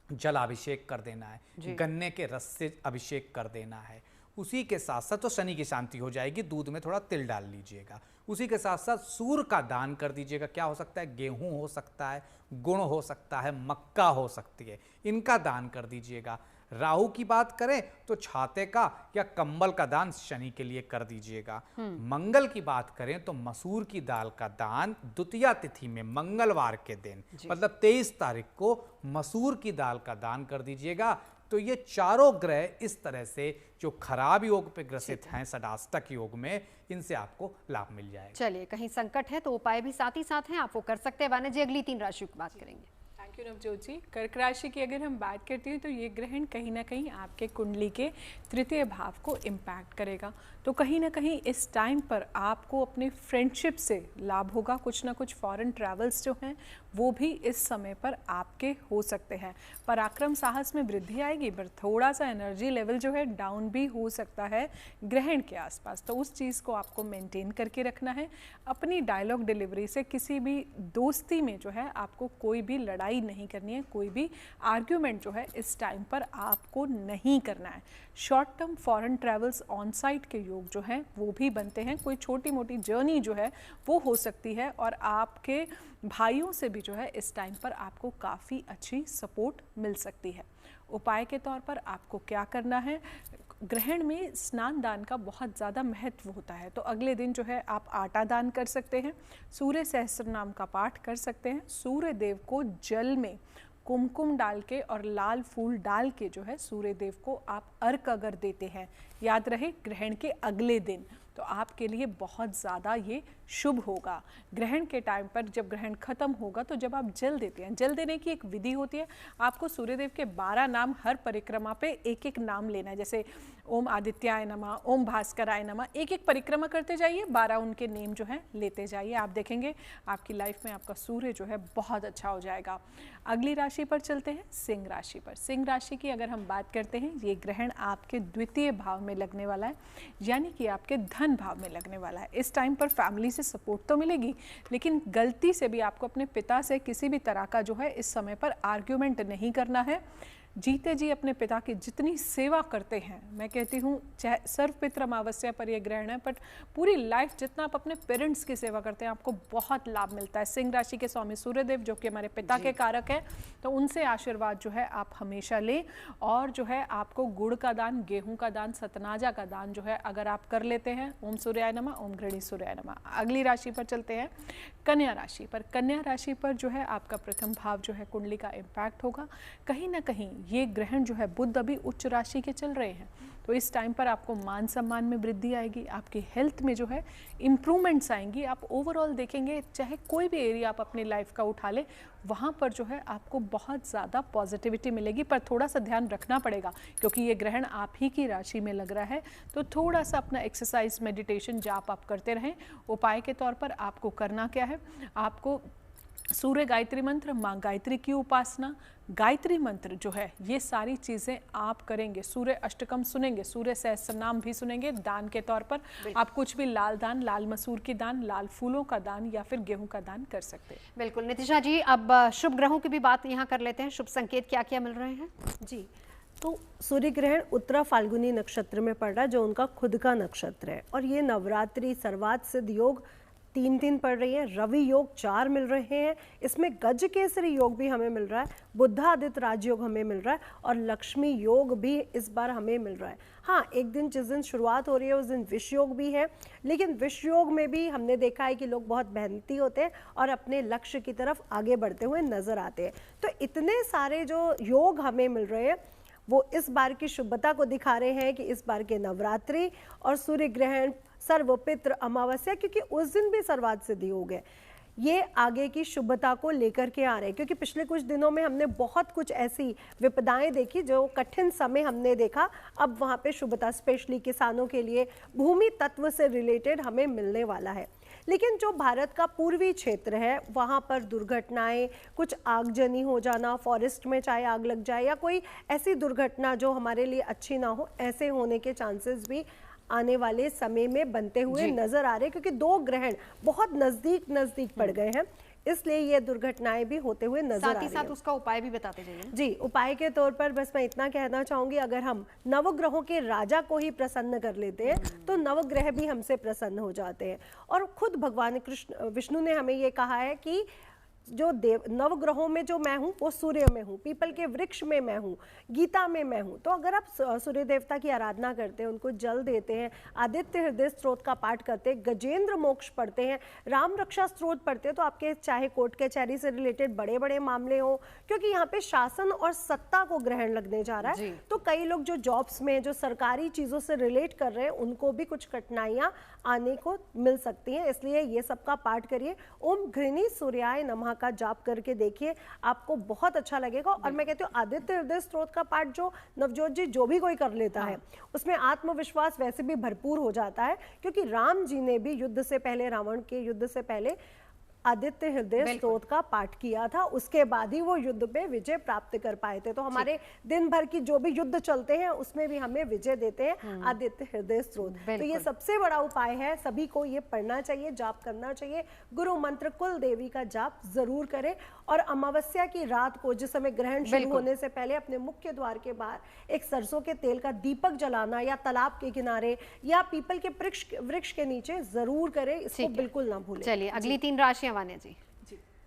जलाभिषेक कर देना है, गन्ने के रस से अभिषेक कर देना है। उसी के साथ साथ तो शनि की शांति हो जाएगी, दूध में थोड़ा तिल डाल लीजिएगा। उसी के साथ साथ सूर्य का दान कर दीजिएगा। क्या हो सकता है? गेहूं हो सकता है, गुड़ हो सकता है, मक्का हो सकती है, इनका दान कर दीजिएगा। राहु की बात करें तो छाते का या कंबल का दान शनि के लिए कर दीजिएगा। मंगल की बात करें तो मसूर की दाल का दान द्वितीया तिथि में मंगलवार के दिन मतलब 23 तारीख को मसूर की दाल का दान कर दीजिएगा। तो ये चारों ग्रह इस तरह से जो खराब योग पे ग्रसित हैं षडाष्टक योग में, इनसे आपको लाभ मिल जाएगा। चलिए, कहीं संकट है तो उपाय भी साथ ही साथ हैं, आप वो कर सकते हैं। वाना जी, अगली 3 राशियों की बात करेंगे। थैंक यू नवजोत जी। कर्क राशि की अगर हम बात करते हैं तो ये ग्रहण कहीं ना कहीं आपके कुंडली के तृतीय भाव को इम्पैक्ट करेगा। तो कहीं ना कहीं इस टाइम पर आपको अपने फ्रेंडशिप से लाभ होगा। कुछ ना कुछ फॉरेन ट्रैवल्स जो हैं वो भी इस समय पर आपके हो सकते हैं। पराक्रम साहस में वृद्धि आएगी, पर थोड़ा सा एनर्जी लेवल जो है डाउन भी हो सकता है ग्रहण के आसपास। तो उस चीज़ को आपको मेंटेन करके रखना है। अपनी डायलॉग डिलीवरी से किसी भी दोस्ती में जो है आपको कोई भी लड़ाई नहीं करनी है, कोई भी आर्ग्यूमेंट जो है इस टाइम पर आपको नहीं करना है। Short term foreign travels on site के योग जो हैं वो भी बनते हैं। कोई छोटी मोटी जर्नी जो है वो हो सकती है और आपके भाइयों से भी जो है इस टाइम पर आपको काफ़ी अच्छी सपोर्ट मिल सकती है। उपाय के तौर पर आपको क्या करना है? ग्रहण में स्नान दान का बहुत ज़्यादा महत्व होता है। तो अगले दिन जो है आप आटा दान कर सकते हैं, सूर्य सहस्त्र नाम का पाठ कर सकते हैं, सूर्य देव को जल में कुमकुम डाल के और लाल फूल डाल के जो है सूर्य देव को आप अर्घ अगर देते हैं, याद रहे ग्रहण के अगले दिन, तो आपके लिए बहुत ज़्यादा ये शुभ होगा। ग्रहण के टाइम पर जब ग्रहण खत्म होगा तो जब आप जल देते हैं, जल देने की एक विधि होती है। आपको सूर्यदेव के 12 नाम हर परिक्रमा पे एक एक नाम लेना है। जैसे ओम आदित्याय नमः, ओम भास्कराय नमः, एक एक परिक्रमा करते जाइए, 12 उनके नेम जो हैं लेते जाइए। आप देखेंगे आपकी लाइफ में आपका सूर्य जो है बहुत अच्छा हो जाएगा। अगली राशि पर चलते हैं, सिंह राशि पर। सिंह राशि की अगर हम बात करते हैं, ये ग्रहण आपके द्वितीय भाव में लगने वाला है, यानी कि आपके धन भाव में लगने वाला है। इस टाइम पर फैमिली से सपोर्ट तो मिलेगी, लेकिन गलती से भी आपको अपने पिता से किसी भी तरह का जो है इस समय पर आर्ग्यूमेंट नहीं करना है। जीते जी अपने पिता की जितनी सेवा करते हैं, मैं कहती हूँ चाहे सर्वपित्र अमावस्या पर यह ग्रहण है, बट पूरी लाइफ जितना आप अपने पेरेंट्स की सेवा करते हैं आपको बहुत लाभ मिलता है। सिंह राशि के स्वामी सूर्यदेव जो कि हमारे पिता के कारक हैं, तो उनसे आशीर्वाद जो है आप हमेशा लें। और जो है आपको गुड़ का दान, गेहूं का दान, सतनाजा का दान जो है अगर आप कर लेते हैं, ओम सूर्याय नमः, ओम घृणी सूर्याय नमः। अगली राशि पर चलते हैं, कन्या राशि पर। कन्या राशि पर जो है आपका प्रथम भाव जो है कुंडली का इम्पैक्ट होगा। कहीं ना कहीं ये ग्रहण जो है बुध अभी उच्च राशि के चल रहे हैं, तो इस टाइम पर आपको मान सम्मान में वृद्धि आएगी, आपकी हेल्थ में जो है इम्प्रूवमेंट्स आएंगी। आप ओवरऑल देखेंगे चाहे कोई भी एरिया आप अपनी लाइफ का उठा ले, वहाँ पर जो है आपको बहुत ज़्यादा पॉजिटिविटी मिलेगी। पर थोड़ा सा ध्यान रखना पड़ेगा क्योंकि ये ग्रहण आप ही की राशि में लग रहा है, तो थोड़ा सा अपना एक्सरसाइज, मेडिटेशन, जाप आप करते रहें। उपाय के तौर पर आपको करना क्या है? आपको सूर्य गायत्री मंत्र, माँ गायत्री की उपासना, गायत्री मंत्र जो है ये सारी चीज़ें आप करेंगे। सूर्य अष्टकम सुनेंगे, सूर्य सहस्त्र नाम भी सुनेंगे। दान के तौर पर आप कुछ भी लाल दान, लाल मसूर की दान, लाल फूलों का दान या फिर गेहूं का दान कर सकते हैं। बिल्कुल नितिशा जी, अब शुभ ग्रहों की भी बात यहाँ कर लेते हैं। शुभ संकेत क्या क्या मिल रहे हैं? जी, तो सूर्य ग्रहण उत्तरा फाल्गुनी नक्षत्र में पड़ रहा है जो उनका खुद का नक्षत्र है, और ये नवरात्रि सर्वात सिद्ध योग 3 पड़ रही है। रवि योग 4 मिल रहे हैं, इसमें गज केसरी योग भी हमें मिल रहा है, बुद्धादित्य राजयोग हमें मिल रहा है, और लक्ष्मी योग भी इस बार हमें मिल रहा है। हाँ, एक दिन जिस दिन शुरुआत हो रही है उस दिन विष योग भी है, लेकिन विष योग में भी हमने देखा है कि लोग बहुत मेहनती होते हैं और अपने लक्ष्य की तरफ आगे बढ़ते हुए नजर आते हैं। तो इतने सारे जो योग हमें मिल रहे हैं वो इस बार की शुभता को दिखा रहे हैं कि इस बार के नवरात्रि और सूर्य ग्रहण, सर्वपित्र अमावस्या, क्योंकि उस दिन भी सर्वात सिद्धि हो गए, ये आगे की शुभता को लेकर के आ रहे हैं, क्योंकि पिछले कुछ दिनों में हमने बहुत कुछ ऐसी विपदाएं देखी, जो कठिन समय हमने देखा, अब वहाँ पे शुभता स्पेशली किसानों के लिए भूमि तत्व से रिलेटेड हमें मिलने वाला है। लेकिन जो भारत का पूर्वी क्षेत्र है वहाँ पर दुर्घटनाएं, कुछ आगजनी हो जाना, फॉरेस्ट में चाहे आग लग जाए या कोई ऐसी दुर्घटना जो हमारे लिए अच्छी ना हो, ऐसे होने के चांसेस भी आने वाले समय में बनते हुए नजर आ रहे हैं, क्योंकि दो ग्रहण बहुत नजदीक पड़ गए हैं, इसलिए ये दुर्घटनाएं भी होते हुए नजर आ रही हैं। साथ ही साथ उसका उपाय भी बताते जाइए। जी, उपाय के तौर पर बस मैं इतना कहना चाहूंगी, अगर हम नवग्रहों के राजा को ही प्रसन्न कर लेते हैं तो नवग्रह भी हमसे प्रसन्न हो जाते हैं। और खुद भगवान कृष्ण विष्णु ने हमें ये कहा है कि जो देव नवग्रहों में जो मैं हूँ वो सूर्य में हूँ, पीपल के वृक्ष में मैं हूँ, गीता में मैं हूँ। तो अगर आप सूर्य देवता की आराधना करते हैं, उनको जल देते हैं, आदित्य हृदय स्त्रोत का पाठ करते हैं, गजेंद्र मोक्ष पढ़ते हैं, राम रक्षा स्त्रोत पढ़ते हैं, तो आपके चाहे कोर्ट कचहरी से रिलेटेड बड़े बड़े मामले हो, क्योंकि यहाँ पे शासन और सत्ता को ग्रहण लगने जा रहा है, तो कई लोग जो जॉब्स में, जो सरकारी चीजों से रिलेट कर रहे हैं, उनको भी कुछ कठिनाइयां आने को मिल सकती हैं। इसलिए ये सबका पाठ करिए, ओम घृणी सूर्याय नमः का जाप करके देखिए, आपको बहुत अच्छा लगेगा। और मैं कहती हूँ आदित्य हृदय स्त्रोत का पाठ जो नवजोत जी जो भी कोई कर लेता है, उसमें आत्मविश्वास वैसे भी भरपूर हो जाता है, क्योंकि राम जी ने भी युद्ध से पहले, रावण के युद्ध से पहले आदित्य हृदय स्त्रोत का पाठ किया था, उसके बाद ही वो युद्ध पे विजय प्राप्त कर पाए थे। तो हमारे दिन भर की जो भी युद्ध चलते हैं उसमें भी हमें विजय देते हैं आदित्य हृदय स्त्रोत। तो ये सबसे बड़ा उपाय है, सभी को ये पढ़ना चाहिए, जाप करना चाहिए। गुरु मंत्र कुल देवी का जाप जरूर करें, और अमावस्या की रात को जिस समय ग्रहण शुरू होने से पहले अपने मुख्य द्वार के बाहर एक सरसों के तेल का दीपक जलाना, या तालाब के किनारे या पीपल के वृक्ष के नीचे जरूर करें, इसको बिल्कुल ना भूलें। चलिए अगली 3 राशियां वान्या जी।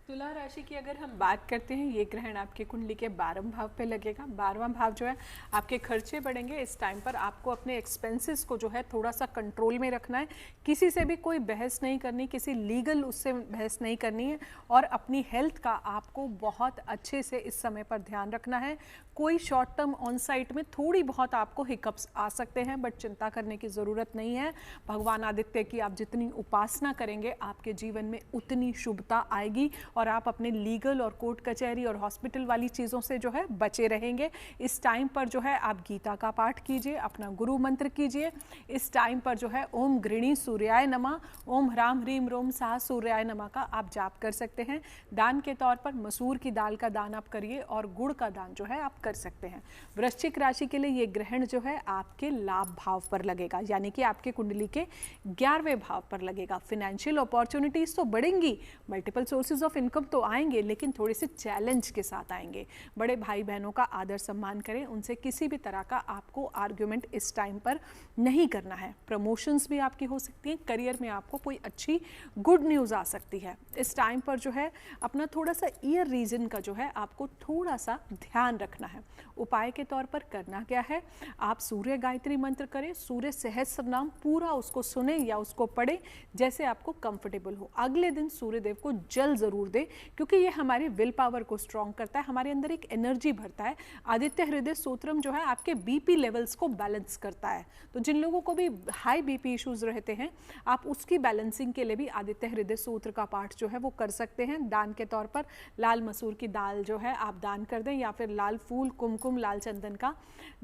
तुला राशि की अगर हम बात करते हैं, ये ग्रहण आपके कुंडली के 12वें भाव पे लगेगा। 12वां भाव जो है आपके खर्चे बढ़ेंगे। इस टाइम पर आपको अपने एक्सपेंसेस को जो है थोड़ा सा कंट्रोल में रखना है, किसी से भी कोई बहस नहीं करनी, किसी लीगल उससे बहस नहीं करनी है, और अपनी हेल्थ का आपको बहुत अच्छे से इस समय पर ध्यान रखना है। कोई शॉर्ट टर्म ऑन साइट में थोड़ी बहुत आपको हिकअप्स आ सकते हैं, बट चिंता करने की ज़रूरत नहीं है। भगवान आदित्य की आप जितनी उपासना करेंगे आपके जीवन में उतनी शुभता आएगी, और आप अपने लीगल और कोर्ट कचहरी और हॉस्पिटल वाली चीज़ों से जो है बचे रहेंगे। इस टाइम पर जो है आप गीता का पाठ कीजिए, अपना गुरु मंत्र कीजिए। इस टाइम पर जो है ओम घृणी सूर्याय नमः, ओम ह्राम ह्रीम रोम साह सूर्याय नमः का आप जाप कर सकते हैं। दान के तौर पर मसूर की दाल का दान आप करिए, और गुड़ का दान जो है आप कर सकते हैं। वृश्चिक राशि के लिए ये ग्रहण जो है आपके लाभ भाव पर लगेगा, यानी कि आपके कुंडली के 11वें भाव पर लगेगा। फिनेंशियल अपॉर्चुनिटीज तो बढ़ेंगी, मल्टीपल सोर्सेज ऑफ इनकम तो आएंगे, लेकिन थोड़े से चैलेंज के साथ आएंगे। बड़े भाई बहनों का आदर सम्मान करें, उनसे किसी भी तरह का आपको आर्ग्यूमेंट इस टाइम पर नहीं करना है। प्रमोशंस भी आपकी हो सकती हैं, करियर में आपको कोई अच्छी गुड न्यूज़ आ सकती है। इस टाइम पर जो है अपना थोड़ा सा ईयर रीजन का जो है आपको थोड़ा सा ध्यान रखना है। उपाय के तौर पर करना क्या है, आप सूर्य गायत्री मंत्र करें, सूर्य सहस्त्र नाम पूरा उसको सुने या उसको पढ़े, जैसे आपको कंफर्टेबल हो। अगले दिन सूर्य देव को जल जरूर दे, क्योंकि ये हमारी विल पावर को स्ट्रॉन्ग करता है, हमारे अंदर एक एनर्जी भरता है। आदित्य हृदय स्तोत्रम जो है आपके बीपी लेवल्स को बैलेंस करता है, तो जिन लोगों को भी हाई बीपी इश्यूज रहते हैं, आप उसकी बैलेंसिंग के लिए भी आदित्य हृदय स्तोत्र का पाठ जो है वो कर सकते हैं। दान के तौर पर लाल मसूर की दाल जो है आप दान कर दें, या फिर लाल फूल, कुमकुम, लाल चंदन का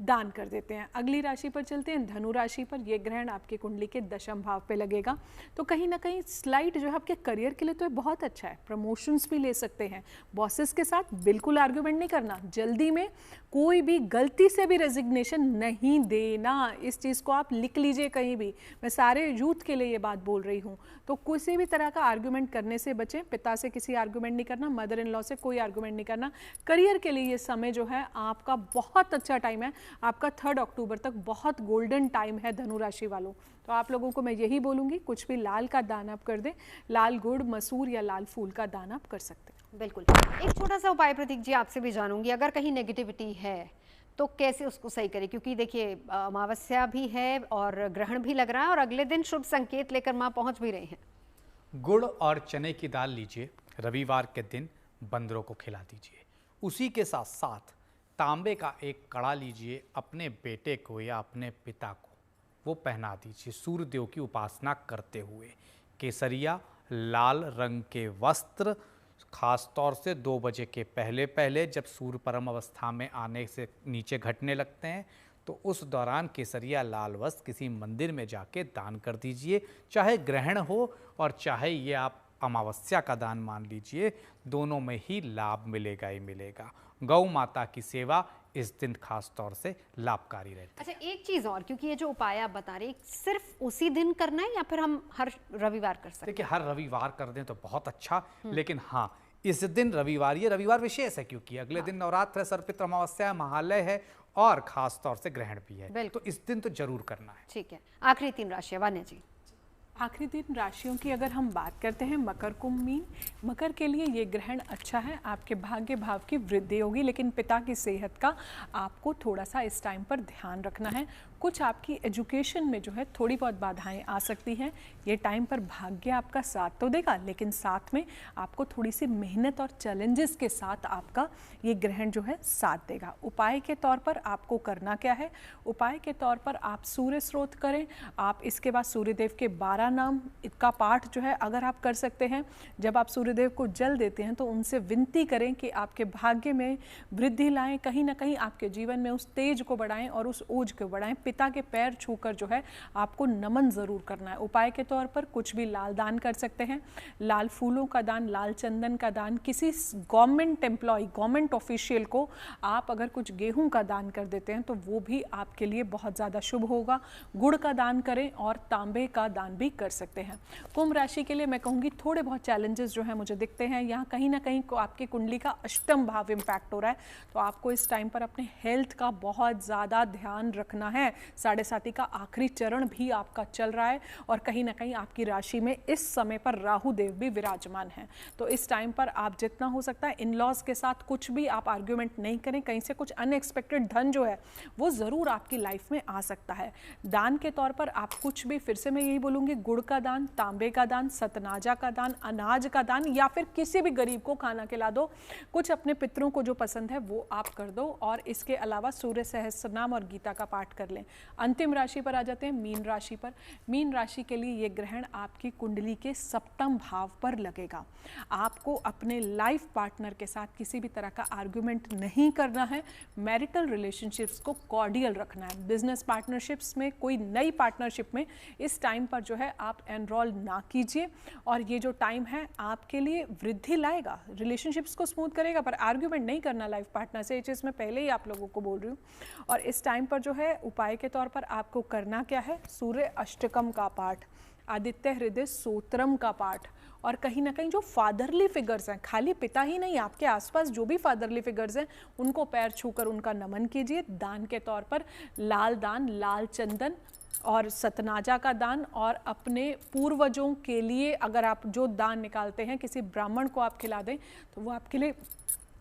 दान कर देते हैं। अगली राशि पर चलते हैं, धनु राशि पर। यह ग्रहण आपके कुंडली के 10वें भाव पे लगेगा, तो कहीं ना कहीं स्लाइड जो है आपके करियर के लिए तो बहुत अच्छा है। प्रमोशंस भी ले सकते हैं। बॉसेस के साथ बिल्कुल आर्ग्यूमेंट नहीं करना, जल्दी में कोई भी गलती से भी रेजिग्नेशन नहीं देना। इस चीज़ को आप लिख लीजिए कहीं भी, मैं सारे यूथ के लिए ये बात बोल रही हूँ। तो किसी भी तरह का आर्ग्यूमेंट करने से बचें। पिता से किसी आर्ग्यूमेंट नहीं करना, मदर इन लॉ से कोई आर्ग्यूमेंट नहीं करना। करियर के लिए ये समय जो है आपका बहुत अच्छा टाइम है। आपका 3 अक्टूबर तक बहुत गोल्डन टाइम है धनु राशि वालों। तो आप लोगों को मैं यही बोलूँगी, कुछ भी लाल का दान आप कर दें, लाल गुड़, मसूर या लाल फूल का दान आप कर सकते हैं। बिल्कुल। एक छोटा सा उपाय प्रतीक जी आपसे भी जानूंगी, अगर कहीं नेगेटिविटी है तो कैसे उसको सही करें, क्योंकि देखिए अमावस्या भी है और ग्रहण भी लग रहा है और अगले दिन शुभ संकेत लेकर माँ पहुंच भी रही हैं। गुड़ और चने की दाल लीजिए, रविवार के दिन बंदरों को खिला दीजिए। उसी के साथ साथ तांबे का एक कड़ा लीजिए, अपने बेटे को या अपने पिता को वो पहना दीजिए, सूर्यदेव की उपासना करते हुए। केसरिया लाल रंग के वस्त्र, खास तौर से 2 बजे के पहले पहले जब सूर्य परम अवस्था में आने से नीचे घटने लगते हैं, तो उस दौरान केसरिया लाल वस्त्र किसी मंदिर में जाके दान कर दीजिए। चाहे ग्रहण हो और चाहे ये आप अमावस्या का दान मान लीजिए, दोनों में ही लाभ मिलेगा ही मिलेगा। गौ माता की सेवा इस दिन खास तौर से लाभकारी रहती है। अच्छा, एक चीज और, क्योंकि ये जो उपाय आप बता रहे हैं सिर्फ उसी दिन करना है या फिर हम हर रविवार कर सकते हैं? देखिए, हर रविवार कर दें तो बहुत अच्छा, लेकिन हाँ, इस दिन रविवार, ये रविवार विशेष है क्योंकि अगले दिन नवरात्र है, सर्वपित्र अमावस्या, महालय है और खास तौर से ग्रहण भी है, तो इस दिन तो जरूर करना है। ठीक है, आखिरी 3 राशियां, वान्या जी। आखिरी 3 राशियों की अगर हम बात करते हैं, मकर, कुंभ, मीन। मकर के लिए ये ग्रहण अच्छा है, आपके भाग्य भाव की वृद्धि होगी, लेकिन पिता की सेहत का आपको थोड़ा सा इस टाइम पर ध्यान रखना है। कुछ आपकी एजुकेशन में जो है थोड़ी बहुत बाधाएं आ सकती हैं। ये टाइम पर भाग्य आपका साथ तो देगा, लेकिन साथ में आपको थोड़ी सी मेहनत और चैलेंजेस के साथ आपका ये ग्रहण जो है साथ देगा। उपाय के तौर पर आपको करना क्या है? उपाय के तौर पर आप सूर्य स्रोत करें। आप इसके बाद सूर्यदेव के 12 नाम का पाठ जो है अगर आप कर सकते हैं, जब आप सूर्यदेव को जल देते हैं तो उनसे विनती करें कि आपके भाग्य में वृद्धि लाएं, कहीं ना कहीं आपके जीवन में उस तेज को बढ़ाएं और उस ओज को बढ़ाएं। पिता के पैर छूकर जो है आपको नमन जरूर करना है। उपाय के तौर पर कुछ भी लाल दान कर सकते हैं, लाल फूलों का दान, लाल चंदन का दान। किसी गवर्नमेंट एम्प्लॉय, गवर्नमेंट ऑफिशियल को आप अगर कुछ गेहूं का दान कर देते हैं तो वो भी आपके लिए बहुत ज़्यादा शुभ होगा। गुड़ का दान करें और तांबे का दान भी कर सकते हैं। कुंभ राशि के लिए मैं कहूँगी थोड़े बहुत चैलेंजेस जो है मुझे दिखते हैं। यहाँ कहीं ना कहीं आपकी कुंडली का अष्टम भाव इम्पैक्ट हो रहा है, तो आपको इस टाइम पर अपने हेल्थ का बहुत ज़्यादा ध्यान रखना है। 7.5 का आखिरी चरण भी आपका चल रहा है और कहीं ना कहीं आपकी राशि में इस समय पर राहु देव भी विराजमान है। तो इस टाइम पर आप जितना हो सकता है इन लॉज के साथ कुछ भी आप आर्ग्यूमेंट नहीं करें। कहीं से कुछ अनएक्सपेक्टेड धन जो है वो ज़रूर आपकी लाइफ में आ सकता है। दान के तौर पर आप कुछ भी, फिर से मैं यही बोलूँगी, गुड़ का दान, तांबे का दान, सतनाजा का दान, अनाज का दान या फिर किसी भी गरीब को खाना खिला दो। कुछ अपने पितरों को जो पसंद है वो आप कर दो और इसके अलावा सूर्य सहस्त्रनाम और गीता का पाठ कर लें। अंतिम राशि पर आ जाते हैं, मीन राशि पर। मीन राशि के लिए ये ग्रहण आपकी कुंडली के 7वें भाव पर लगेगा। आपको अपने लाइफ पार्टनर के साथ किसी भी तरह का आर्गुमेंट नहीं करना है। मैरिटल रिलेशनशिप्स को कॉर्डियल रखना है। बिजनेस पार्टनरशिप्स में, कोई नई पार्टनरशिप में इस टाइम पर जो है आप एनरोल ना कीजिए और ये जो टाइम है आपके लिए वृद्धि लाएगा, रिलेशनशिप्स को स्मूथ करेगा, पर आर्ग्यूमेंट नहीं करना लाइफ पार्टनर से। ये चीज़ मैं पहले ही आप लोगों को बोल रही हूँ। और इस टाइम पर जो है उपाय के तौर पर आपको करना क्या है? सूर्य अष्टकम का पाठ, आदित्य हृदय स्तोत्रम का पाठ और कहीं ना कहीं जो फादरली फिगर्स हैं, खाली पिता ही नहीं, आपके आसपास जो भी फादरली फिगर्स हैं उनको पैर छूकर उनका नमन कीजिए। दान के तौर पर लाल दान, लाल चंदन और सतनाजा का दान, और अपने पूर्वजों के लिए अगर आप जो दान निकालते हैं किसी ब्राह्मण को आप खिला दें तो वो आपके लिए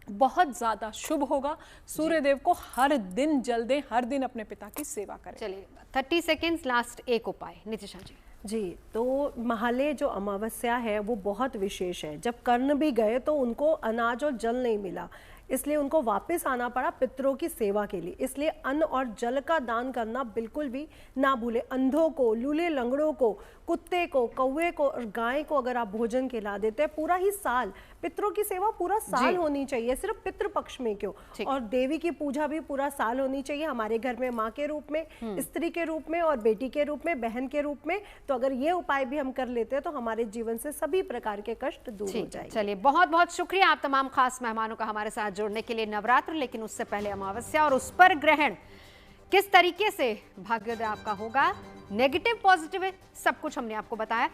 बहुत ज़्यादा शुभ होगा। सूर्यदेव को हर दिन जल दें, हर दिन अपने पिता की सेवा करें। चलिए 30 सेकेंड्स, लास्ट एक उपाय नितिशा जी। तो महालय जो अमावस्या है वो बहुत विशेष है। जब कर्ण भी गए तो उनको अनाज और जल नहीं मिला, इसलिए उनको वापस आना पड़ा पितरों की सेवा के लिए। इसलिए अन्न और जल का दान करना बिल्कुल भी ना भूले। अंधों को, लूले लंगड़ों को, कुत्ते को, कौवे को और गाय को अगर आप भोजन खिला देते हैं, पूरा ही साल पितरों की सेवा पूरा साल होनी चाहिए, सिर्फ पितृ पक्ष में क्यों। और देवी की पूजा भी पूरा साल होनी चाहिए। हमारे घर में माँ के रूप में, स्त्री के रूप में और बेटी के रूप में, बहन के रूप में। तो अगर ये उपाय भी हम कर लेते हैं तो हमारे जीवन से सभी प्रकार के कष्ट दूर हो जाएंगे। चलिए, बहुत बहुत शुक्रिया आप तमाम खास मेहमानों का हमारे साथ जुड़ने के लिए। नवरात्र, लेकिन उससे पहले अमावस्या और उस पर ग्रहण, किस तरीके से भाग्योदय आपका होगा, नेगेटिव पॉजिटिव है, सब कुछ हमने आपको बताया।